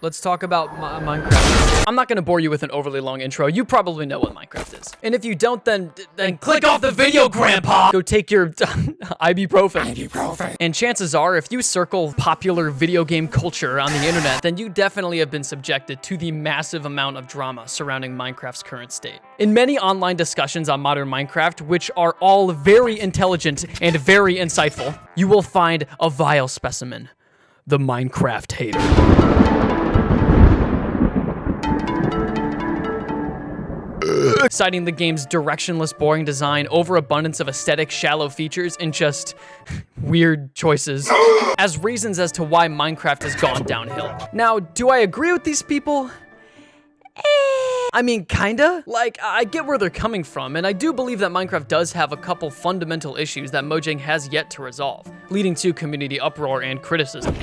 let's talk about Minecraft. I'm not gonna bore you with an overly long intro. You probably know what Minecraft is. And if you don't, then click off the video, Grandpa! Go take your ibuprofen. And chances are, if you circle popular video game culture on the internet, then you definitely have been subjected to the massive amount of drama surrounding Minecraft's current state. In many online discussions on modern Minecraft, which are all very intelligent and very insightful, you will find a vile specimen. The Minecraft hater. Citing the game's directionless, boring design, overabundance of aesthetic, shallow features, and just weird choices as reasons as to why Minecraft has gone downhill. Now, do I agree with these people? I mean, kinda. Like, I get where they're coming from, and I do believe that Minecraft does have a couple fundamental issues that Mojang has yet to resolve, leading to community uproar and criticism.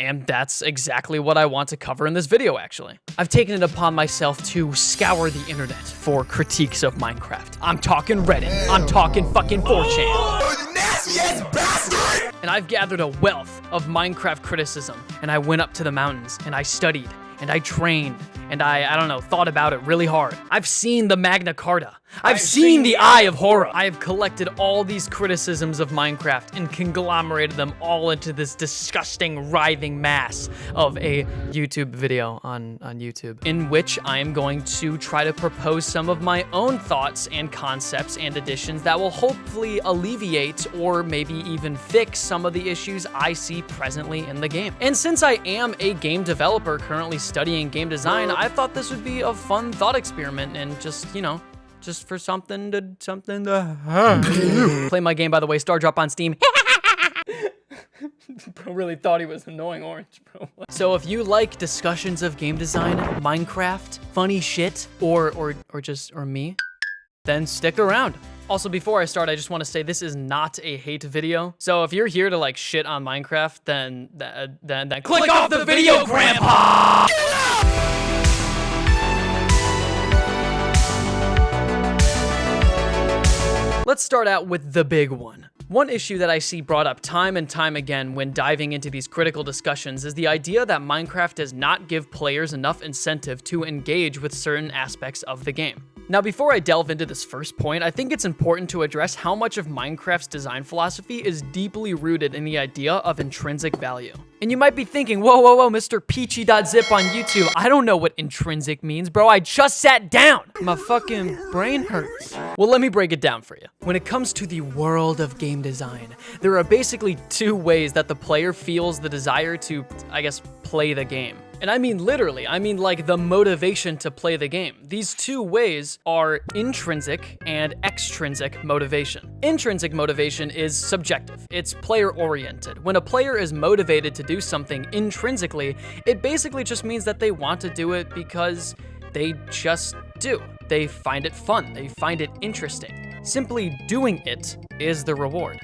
And that's exactly what I want to cover in this video, actually. I've taken it upon myself to scour the internet for critiques of Minecraft. I'm talking Reddit. I'm talking fucking 4chan. Oh, nasty ass bastard! And I've gathered a wealth of Minecraft criticism, and I went up to the mountains, and I studied, and I trained, and I don't know, thought about it really hard. I've seen the Magna Carta. I've seen the Eye of Horror. I have collected all these criticisms of Minecraft and conglomerated them all into this disgusting, writhing mass of a YouTube video on YouTube, in which I am going to try to propose some of my own thoughts and concepts and additions that will hopefully alleviate or maybe even fix some of the issues I see presently in the game. And since I am a game developer currently studying game design, I thought this would be a fun thought experiment and just, you know, just for something to play my game, by the way, Star Drop on Steam. Bro really thought he was annoying orange, bro. So if you like discussions of game design, Minecraft, funny shit, or me, then stick around. Also, before I start, I just want to say this is not a hate video. So if you're here to like shit on Minecraft, then click off the video, Grandpa! Let's start out with the big one. One issue that I see brought up time and time again when diving into these critical discussions is the idea that Minecraft does not give players enough incentive to engage with certain aspects of the game. Now, before I delve into this first point, I think it's important to address how much of Minecraft's design philosophy is deeply rooted in the idea of intrinsic value. And you might be thinking, whoa, Mr. PeachieDotZip on YouTube, I don't know what intrinsic means, bro. I just sat down. My fucking brain hurts. Well, let me break it down for you. When it comes to the world of game design, there are basically two ways that the player feels the desire to, I guess, play the game. And I mean literally, I mean like the motivation to play the game. These two ways are intrinsic and extrinsic motivation. Intrinsic motivation is subjective. It's player-oriented. When a player is motivated to do something intrinsically, it basically just means that they want to do it because they just do. They find it fun. They find it interesting. Simply doing it is the reward.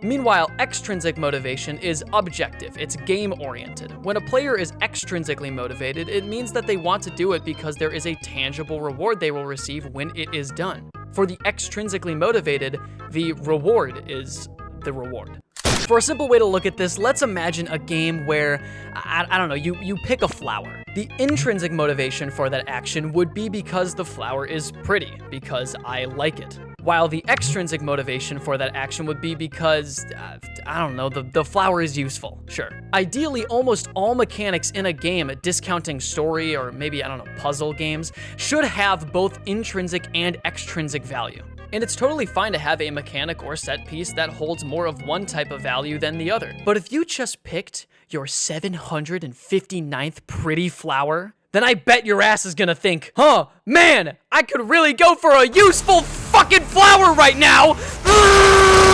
Meanwhile, extrinsic motivation is objective, it's game-oriented. When a player is extrinsically motivated, it means that they want to do it because there is a tangible reward they will receive when it is done. For the extrinsically motivated, the reward is the reward. For a simple way to look at this, let's imagine a game where, I don't know, you pick a flower. The intrinsic motivation for that action would be because the flower is pretty, because I like it. While the extrinsic motivation for that action would be because, I don't know, the flower is useful, sure. Ideally, almost all mechanics in a game, discounting story or maybe, I don't know, puzzle games, should have both intrinsic and extrinsic value. And it's totally fine to have a mechanic or set piece that holds more of one type of value than the other. But if you just picked your 759th pretty flower, then I bet your ass is gonna think, huh, man, I could really go for a useful fucking flower right now.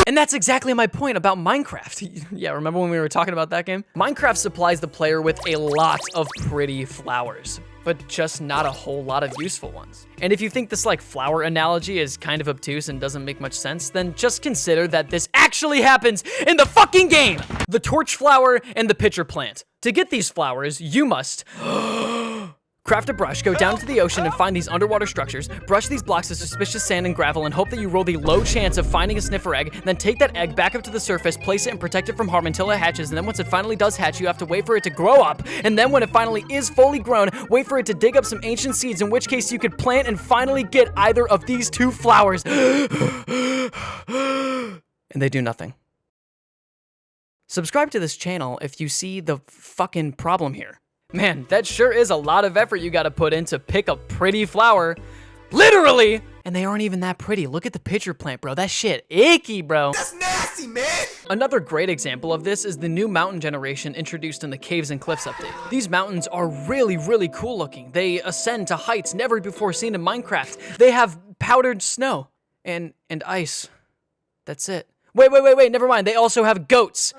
And that's exactly my point about Minecraft. Yeah, remember when we were talking about that game? Minecraft supplies the player with a lot of pretty flowers, but just not a whole lot of useful ones. And if you think this like flower analogy is kind of obtuse and doesn't make much sense, then just consider that this actually happens in the fucking game. The torch flower and the pitcher plant. To get these flowers, you must Craft a brush, go down to the ocean and find these underwater structures, brush these blocks of suspicious sand and gravel and hope that you roll the low chance of finding a sniffer egg, then take that egg back up to the surface, place it and protect it from harm until it hatches, and then once it finally does hatch, you have to wait for it to grow up, and then when it finally is fully grown, wait for it to dig up some ancient seeds, in which case you could plant and finally get either of these two flowers. And they do nothing. Subscribe to this channel if you see the fucking problem here. Man, that sure is a lot of effort you gotta put in to pick a pretty flower. Literally! And they aren't even that pretty. Look at the pitcher plant, bro. That shit icky, bro. That's nasty, man. Another great example of this is the new mountain generation introduced in the Caves and Cliffs update. These mountains are really, really cool looking. They ascend to heights never before seen in Minecraft. They have powdered snow and ice. That's it. Wait, never mind. They also have goats,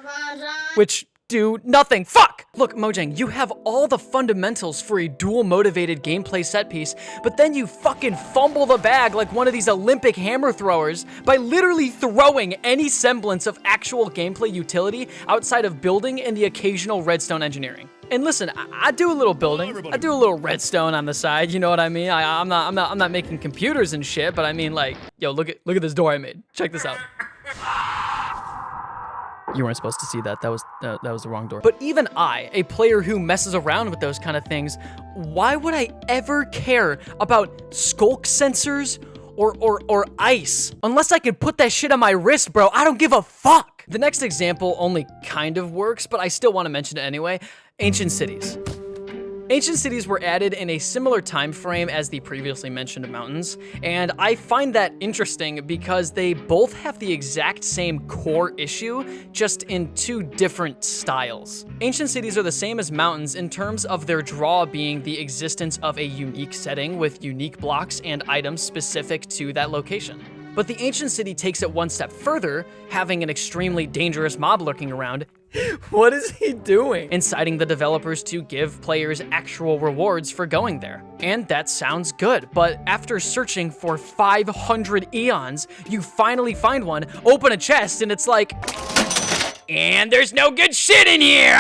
which do nothing. Fuck! Look, Mojang, you have all the fundamentals for a dual-motivated gameplay set piece, but then you fucking fumble the bag like one of these Olympic hammer throwers by literally throwing any semblance of actual gameplay utility outside of building and the occasional redstone engineering. And listen, I do a little building. I do a little redstone on the side. You know what I mean? I'm not making computers and shit, but I mean, like, yo, look at this door I made. Check this out. You weren't supposed to see that. That was the wrong door. But even I, a player who messes around with those kind of things, why would I ever care about skulk sensors or ice? Unless I could put that shit on my wrist, bro. I don't give a fuck. The next example only kind of works, but I still want to mention it anyway. Ancient cities. Ancient cities were added in a similar time frame as the previously mentioned mountains, and I find that interesting because they both have the exact same core issue, just in two different styles. Ancient cities are the same as mountains in terms of their draw being the existence of a unique setting with unique blocks and items specific to that location. But the ancient city takes it one step further, having an extremely dangerous mob lurking around. What is he doing? Inciting the developers to give players actual rewards for going there. And that sounds good, but after searching for 500 eons, you finally find one, open a chest, and it's like, and there's no good shit in here!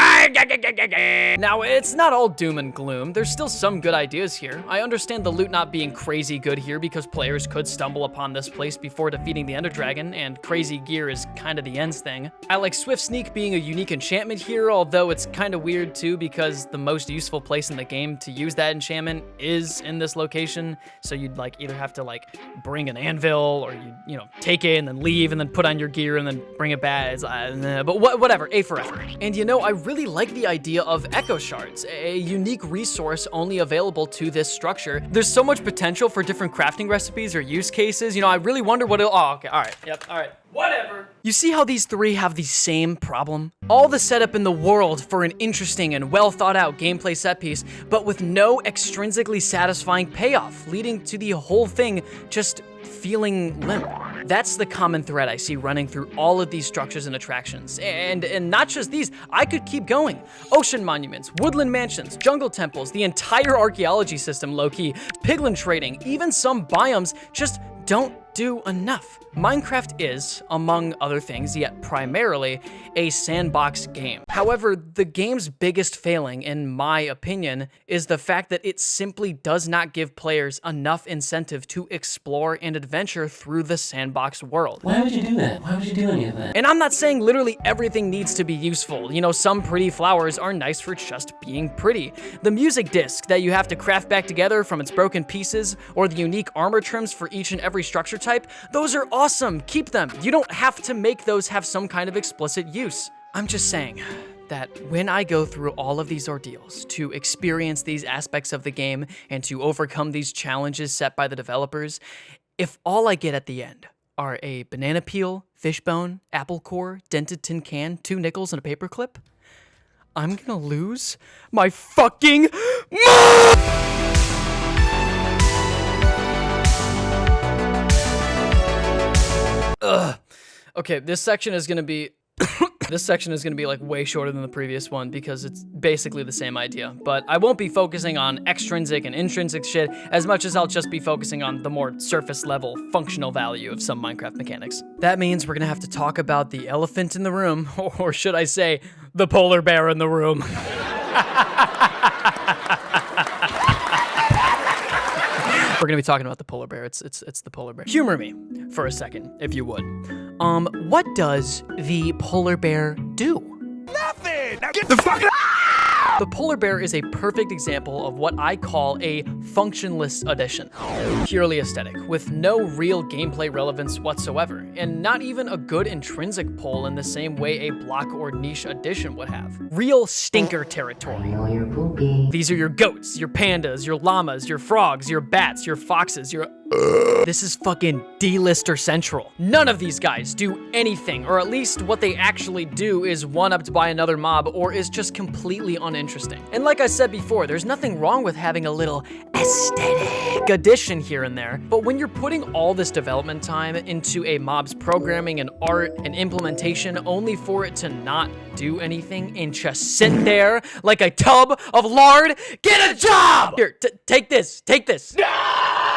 Now, it's not all doom and gloom. There's still some good ideas here. I understand the loot not being crazy good here because players could stumble upon this place before defeating the Ender Dragon, and crazy gear is kind of the ends thing. I like Swift Sneak being a unique enchantment here, although it's kind of weird too because the most useful place in the game to use that enchantment is in this location, so you'd like either have to like bring an anvil or you know, take it and then leave and then put on your gear and then bring it back. But whatever, A for effort. And you know, I really like the idea of echo shards, a unique resource only available to this structure. There's so much potential for different crafting recipes or use cases. You know, I really wonder what it'll, oh, okay, all right, yep, all right. Whatever. You see how these three have the same problem? All the setup in the world for an interesting and well thought out gameplay set piece, but with no extrinsically satisfying payoff, leading to the whole thing just feeling limp. That's the common thread I see running through all of these structures and attractions. And not just these, I could keep going. Ocean monuments, woodland mansions, jungle temples, the entire archaeology system low-key, piglin trading, even some biomes just don't do enough. Minecraft is, among other things, yet primarily, a sandbox game. However, the game's biggest failing, in my opinion, is the fact that it simply does not give players enough incentive to explore and adventure through the sandbox world. Why would you do that? Why would you do any of that? And I'm not saying literally everything needs to be useful. You know, some pretty flowers are nice for just being pretty. The music disc that you have to craft back together from its broken pieces, or the unique armor trims for each and every structure type, those are awesome. Keep them. You don't have to make those have some kind of explicit use. I'm just saying that when I go through all of these ordeals to experience these aspects of the game and to overcome these challenges set by the developers, if all I get at the end are a banana peel, fishbone, apple core, dented tin can, 2 nickels, and a paperclip, I'm gonna lose my fucking mind! Ugh. Okay, this section is gonna be like way shorter than the previous one because it's basically the same idea. But I won't be focusing on extrinsic and intrinsic shit as much as I'll just be focusing on the more surface level functional value of some Minecraft mechanics. That means we're gonna have to talk about the elephant in the room, or should I say, the polar bear in the room. We're gonna be talking about the polar bear. It's the polar bear. Humor me for a second, if you would. What does the polar bear do? Nothing! Now get the fuck out! The polar bear is a perfect example of what I call a functionless addition. Purely aesthetic, with no real gameplay relevance whatsoever, and not even a good intrinsic pull in the same way a block or niche addition would have. Real stinker territory. These are your goats, your pandas, your llamas, your frogs, your bats, your foxes, your... This is fucking D-lister central. None of these guys do anything, or at least what they actually do is one-upped by another mob or is just completely uninteresting. And like I said before, there's nothing wrong with having a little aesthetic addition here and there, but when you're putting all this development time into a mob's programming and art and implementation only for it to not do anything and just sit there like a tub of lard, get a job! Here, take this.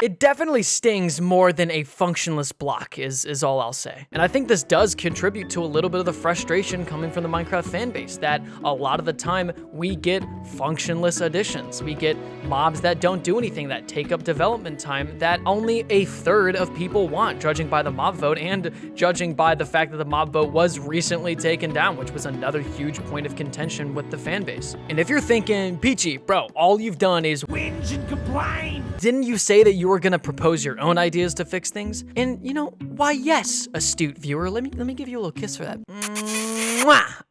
It definitely stings more than a functionless block is all I'll say. And I think this does contribute to a little bit of the frustration coming from the Minecraft fan base, that a lot of the time we get functionless additions. We get mobs that don't do anything, that take up development time that only a third of people want, judging by the mob vote and judging by the fact that the mob vote was recently taken down, which was another huge point of contention with the fan base. And if you're thinking, Peachy, bro, all you've done is whinge and complain. Didn't you say that you were gonna propose your own ideas to fix things? And you know, why yes, astute viewer, let me give you a little kiss for that. Mwah.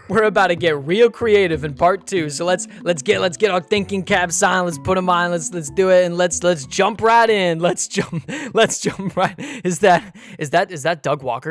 We're about to get real creative in part 2, so let's get our thinking caps on, let's put them on, let's do it, and let's jump right in. Let's jump right. Is that Doug Walker?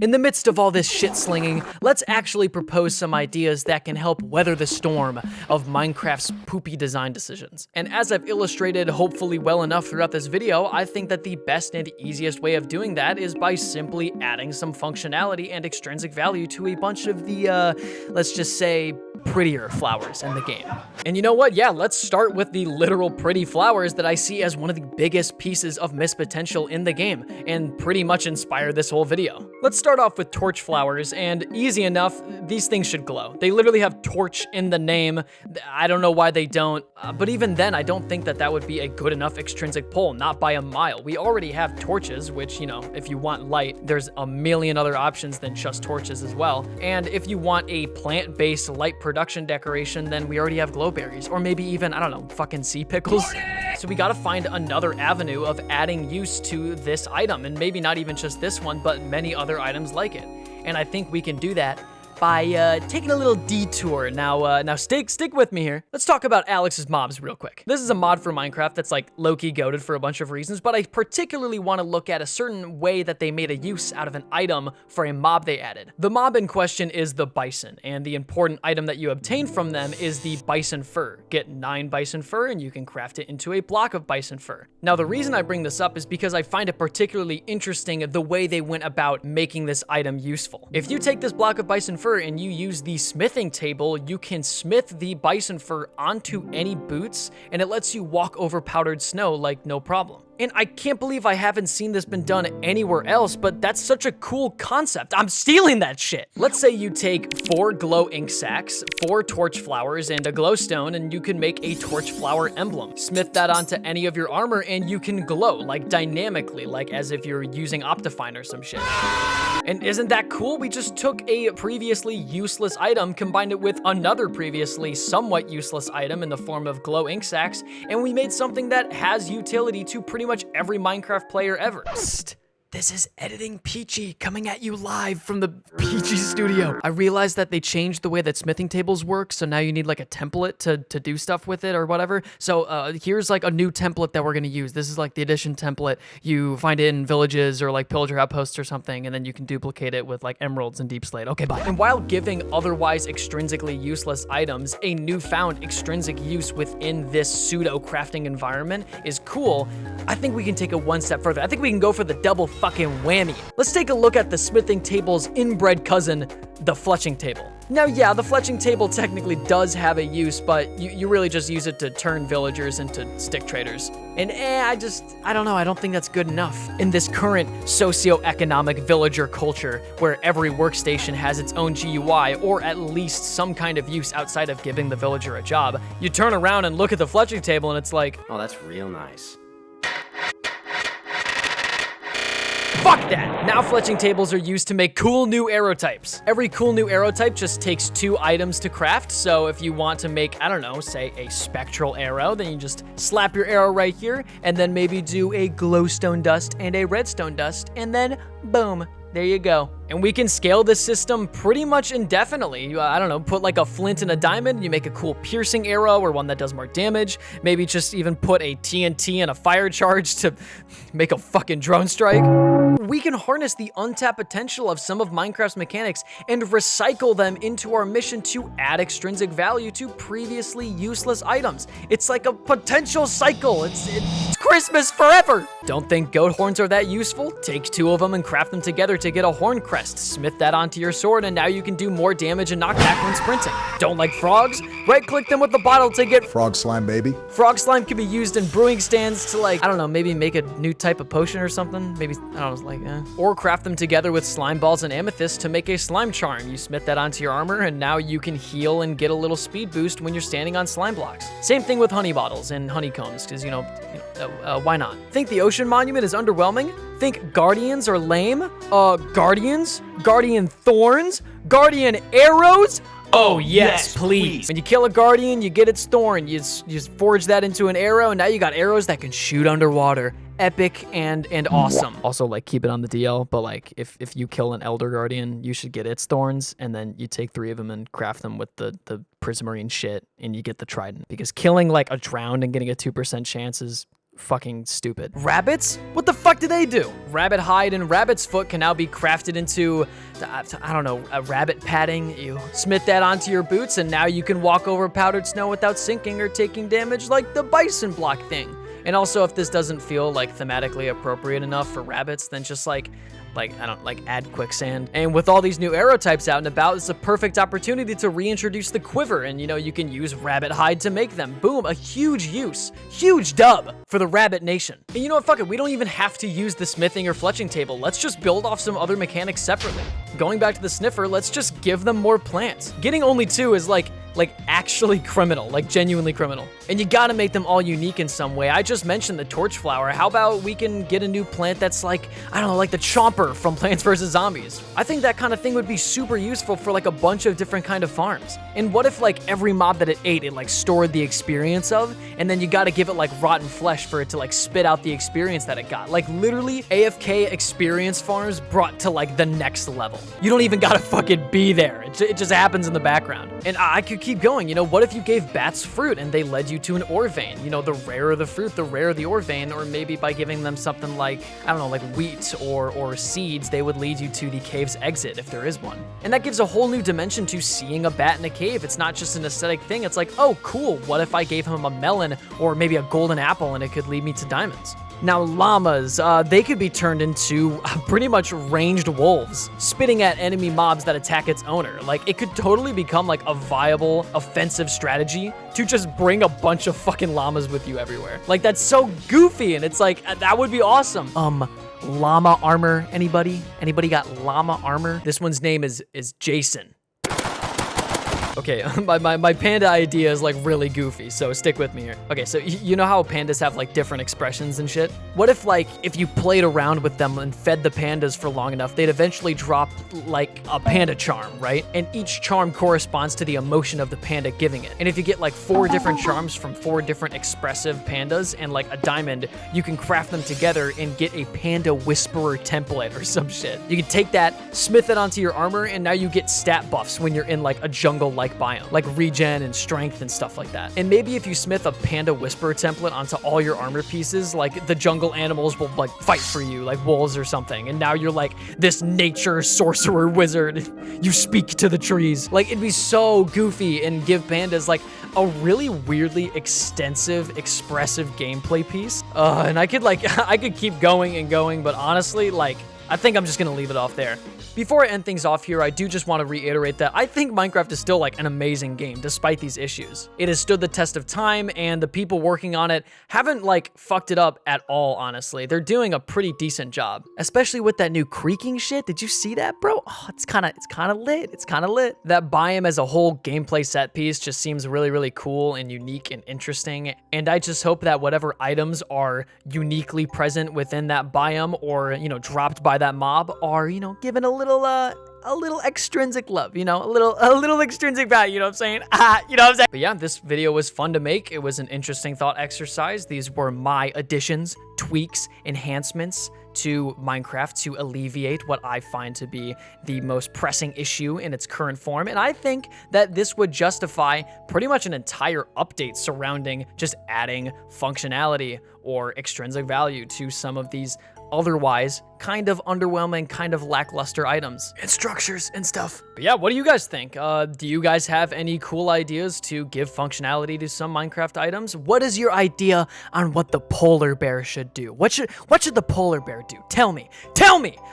In the midst of all this shit slinging, let's actually propose some ideas that can help weather the storm of Minecraft's poopy design decisions. And as I've illustrated hopefully well enough throughout this video, I think that the best and easiest way of doing that is by simply adding some functionality and extrinsic value to a bunch of the, let's just say, prettier flowers in the game. And you know what? Yeah, let's start with the literal pretty flowers that I see as one of the biggest pieces of missed potential in the game, and pretty much inspired this whole video. Let's start off with torch flowers, and easy enough, these things should glow. They literally have torch in the name. I don't know why they don't, but even then, I don't think that would be a good enough extrinsic pull, not by a mile. We already have torches, which, you know, if you want light, there's a million other options than just torches as well. And if you want a plant-based light production decoration, then we already have glowberries, or maybe even, I don't know, fucking sea pickles. So we gotta find another avenue of adding use to this item, and maybe not even just this one, but many other items like it. And I think we can do that by taking a little detour. Now stick with me here. Let's talk about Alex's mobs real quick. This is a mod for Minecraft that's like low-key goated for a bunch of reasons, but I particularly want to look at a certain way that they made a use out of an item for a mob they added. The mob in question is the bison, and the important item that you obtain from them is the bison fur. Get 9 bison fur and you can craft it into a block of bison fur. Now the reason I bring this up is because I find it particularly interesting the way they went about making this item useful. If you take this block of bison fur and you use the smithing table, you can smith the bison fur onto any boots, and it lets you walk over powdered snow like no problem. And I can't believe I haven't seen this been done anywhere else, but that's such a cool concept. I'm stealing that shit. Let's say you take 4 glow ink sacks, 4 torch flowers, and a glowstone, and you can make a torch flower emblem. Smith that onto any of your armor, and you can glow, like dynamically, like as if you're using Optifine or some shit. And isn't that cool? We just took a previously useless item, combined it with another previously somewhat useless item in the form of glow ink sacks, and we made something that has utility to pretty much every Minecraft player ever. Psst. This is Editing Peachy coming at you live from the Peachy studio. I realized that they changed the way that smithing tables work, so now you need like a template to do stuff with it or whatever. So here's like a new template that we're gonna use. This is like the addition template. You find it in villages or like pillager outposts or something, and then you can duplicate it with like emeralds and deep slate. Okay, bye. And while giving otherwise extrinsically useless items a newfound extrinsic use within this pseudo crafting environment is cool, I think we can take it one step further. I think we can go for the double fucking whammy. Let's take a look at the smithing table's inbred cousin, the fletching table. Now, yeah, the fletching table technically does have a use, but you really just use it to turn villagers into stick traders. And I don't know, I don't think that's good enough. In this current socio-economic villager culture, where every workstation has its own GUI, or at least some kind of use outside of giving the villager a job, you turn around and look at the fletching table and it's like, Oh, that's real nice. fuck that! Now fletching tables are used to make cool new arrow types. Every cool new arrow type just takes 2 items to craft, so if you want to make, I don't know, say a spectral arrow, then you just slap your arrow right here, and then maybe do a glowstone dust and a redstone dust, and then boom, there you go. And we can scale this system pretty much indefinitely. I don't know, put like a flint and a diamond, you make a cool piercing arrow or one that does more damage. Maybe just even put a TNT and a fire charge to make a fucking drone strike. We can harness the untapped potential of some of Minecraft's mechanics and recycle them into our mission to add extrinsic value to previously useless items. It's like a potential cycle. It's Christmas forever. Don't think goat horns are that useful? Take 2 of them and craft them together to get a horn crest. Smith that onto your sword and now you can do more damage and knockback when sprinting. Don't like frogs? Right-click them with the bottle to get Frog slime, baby. Frog slime can be used in brewing stands to, like, I don't know, maybe make a new type of potion or something. Maybe, I don't know, like, Or craft them together with slime balls and amethyst to make a slime charm. You smith that onto your armor and now you can heal and get a little speed boost when you're standing on slime blocks. Same thing with honey bottles and honeycombs, because, why not? Think the ocean monument is underwhelming? Think guardians are lame? Guardians? Guardian thorns? Guardian arrows? Oh, yes, please. When you kill a guardian, you get its thorn. You just forge that into an arrow, and now you got arrows that can shoot underwater. Epic and awesome. Also, like, keep it on the DL, but like, if you kill an elder guardian, you should get its thorns, and then you take 3 of them and craft them with the prismarine shit, and you get the trident. Because killing like a drowned and getting a 2% chance is fucking stupid. Rabbits? What the fuck do they do? Rabbit hide and rabbit's foot can now be crafted into, I don't know, a rabbit padding. You smith that onto your boots and now you can walk over powdered snow without sinking or taking damage like the bison block thing. And also, if this doesn't feel like thematically appropriate enough for rabbits, then just add quicksand. And with all these new arrow types out and about, it's a perfect opportunity to reintroduce the quiver, and you can use rabbit hide to make them. Boom, a huge use, huge dub for the rabbit nation. And you know what, fuck it, we don't even have to use the smithing or fletching table. Let's just build off some other mechanics separately. Going back to the sniffer, let's just give them more plants. Getting only 2 is like actually criminal, like genuinely criminal. And you gotta make them all unique in some way. I just mentioned the torch flower. How about we can get a new plant that's like, I don't know, like the chomper from Plants vs. Zombies. I think that kind of thing would be super useful for like a bunch of different kind of farms. And what if like every mob that it ate, it like stored the experience of, and then you gotta give it like rotten flesh for it to like spit out the experience that it got. Like literally AFK experience farms brought to like the next level. You don't even gotta fucking be there. It just happens in the background. And I could keep going. What if you gave bats fruit and they led you to an ore vein? The rarer the fruit, the rarer the ore vein. Or maybe by giving them something like, I don't know, like wheat or seeds, they would lead you to the cave's exit if there is one. And that gives a whole new dimension to seeing a bat in a cave. It's not just an aesthetic thing. It's like, oh, cool. What if I gave him a melon or maybe a golden apple and it could lead me to diamonds? Now, llamas, they could be turned into pretty much ranged wolves, spitting at enemy mobs that attack its owner. Like, it could totally become like a viable offensive strategy to just bring a bunch of fucking llamas with you everywhere. Like, that's so goofy, and it's like, that would be awesome. Llama armor, anybody? Anybody got llama armor? This one's name is Jason. Okay, my panda idea is like really goofy, so stick with me here. Okay, so you know how pandas have like different expressions and shit? What if like, if you played around with them and fed the pandas for long enough, they'd eventually drop like a panda charm, right? And each charm corresponds to the emotion of the panda giving it. And if you get like 4 different charms from 4 different expressive pandas and like a diamond, you can craft them together and get a panda whisperer template or some shit. You can take that, smith it onto your armor, and now you get stat buffs when you're in like a jungle-like biome, like regen and strength and stuff like that. And maybe if you smith a panda whisperer template onto all your armor pieces, like the jungle animals will like fight for you, like wolves or something. And now you're like this nature sorcerer wizard. You speak to the trees. Like, it'd be so goofy and give pandas like a really weirdly extensive, expressive gameplay piece. And I could keep going and going, but honestly, like, I think I'm just gonna leave it off there. Before I end things off here, I do just want to reiterate that I think Minecraft is still like an amazing game despite these issues. It has stood the test of time, and the people working on it haven't like fucked it up at all, honestly. They're doing a pretty decent job, especially with that new creaking shit. Did you see that, bro? Oh, it's kind of lit. It's kind of lit. That biome as a whole gameplay set piece just seems really, really cool and unique and interesting. And I just hope that whatever items are uniquely present within that biome or, you know, dropped by that mob are, you know, given a little extrinsic love, you know, a little extrinsic value, you know what I'm saying? You know what I'm saying? But yeah, this video was fun to make. It was an interesting thought exercise. These were my additions, tweaks, enhancements to Minecraft to alleviate what I find to be the most pressing issue in its current form. And I think that this would justify pretty much an entire update surrounding just adding functionality or extrinsic value to some of these otherwise kind of underwhelming, kind of lackluster items and structures and stuff. But yeah, what do you guys think? Do you guys have any cool ideas to give functionality to some Minecraft items? What is your idea on what the polar bear should do? What should the polar bear do? Tell me.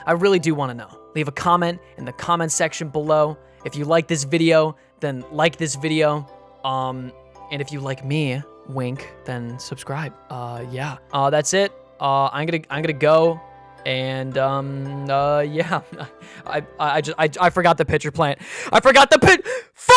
I really do want to know. Leave a comment in the comment section below. If you like this video, then like this video. And if you like me, wink, then subscribe. Yeah. That's it. I'm gonna go, and yeah, I forgot the pitcher plant. Fuck!